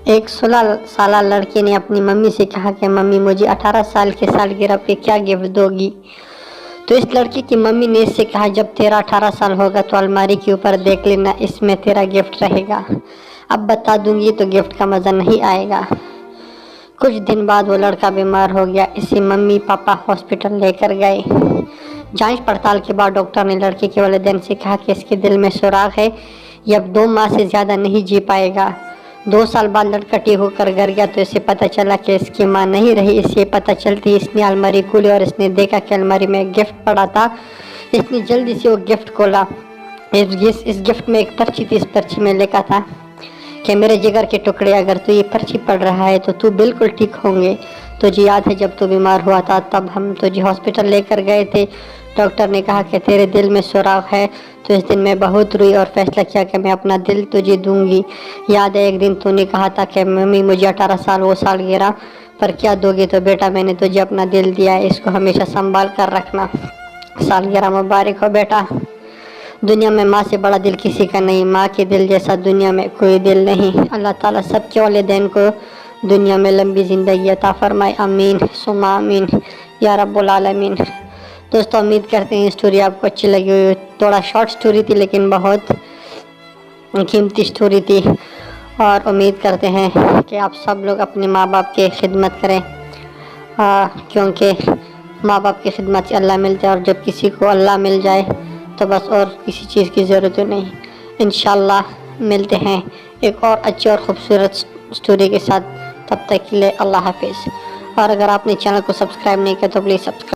ایک 16 سالہ لڑکی نے اپنی ممی سے کہا کہ ممی مجھے 18 سال کی سالگرہ پہ کیا گفٹ دو گی؟ تو اس لڑکی کی ممی نے اس سے کہا جب تیرا 18 سال ہوگا تو الماری کے اوپر دیکھ لینا، اس میں تیرا گفٹ رہے گا، اب بتا دوں گی تو گفٹ کا مزہ نہیں آئے گا۔ کچھ دن بعد وہ لڑکا بیمار ہو گیا، اسے ممی پاپا ہاسپٹل لے کر گئے۔ جانچ پڑتال کے بعد ڈاکٹر نے لڑکے کے والدین سے کہا کہ اس کے دل میں سوراخ ہے، یہ اب 2 ماہ سے زیادہ نہیں جی پائے گا۔ 2 سال بعد لڑکا ٹھیک ہو کر گھر گیا تو اسے پتہ چلا کہ اس کی ماں نہیں رہی۔ اسے پتہ چلتی اس نے الماری کھولی اور اس نے دیکھا کہ الماری میں ایک گفٹ پڑا تھا۔ اس نے جلدی سے وہ گفٹ کھولا۔ اس گفٹ میں ایک پرچی تھی، اس پرچی میں لکھا تھا کہ میرے جگر کے ٹکڑے، اگر تو یہ پرچی پڑھ رہا ہے تو بالکل ٹھیک ہوں گے۔ تجھے یاد ہے جب تو بیمار ہوا تھا تب ہم تجھے ہاسپٹل لے کر گئے تھے، ڈاکٹر نے کہا کہ تیرے دل میں سوراخ ہے، تو اس دن میں بہت روئی اور فیصلہ کیا کہ میں اپنا دل تجھے دوں گی۔ یاد ہے ایک دن تو نے کہا تھا کہ ممی مجھے 18 سال وہ سالگرہ پر کیا دو گی؟ تو بیٹا میں نے تجھے اپنا دل دیا ہے، اس کو ہمیشہ سنبھال کر رکھنا۔ سالگرہ مبارک ہو بیٹا۔ دنیا میں ماں سے بڑا دل کسی کا نہیں، ماں کے دل جیسا دنیا میں کوئی دل نہیں۔ اللہ تعالیٰ سب کے والدین کو دنیا میں لمبی زندگی عطا فرمائے، آمین ثم آمین یا رب العالمین۔ دوستو امید کرتے ہیں اسٹوری آپ کو اچھی لگی ہوئی، تھوڑا شارٹ اسٹوری تھی لیکن بہت قیمتی اسٹوری تھی، اور امید کرتے ہیں کہ آپ سب لوگ اپنے ماں باپ کی خدمت کریں، کیونکہ ماں باپ کی خدمت سے اللہ ملتا ہے، اور جب کسی کو اللہ مل جائے تو بس اور کسی چیز کی ضرورت نہیں۔ انشاءاللہ ملتے ہیں ایک اور اچھی اور خوبصورت اسٹوری کے ساتھ، تب تک کے لیے اللہ حافظ۔ اور اگر آپ نے چینل کو سبسکرائب نہیں کیا تو پلیز سبسکرائب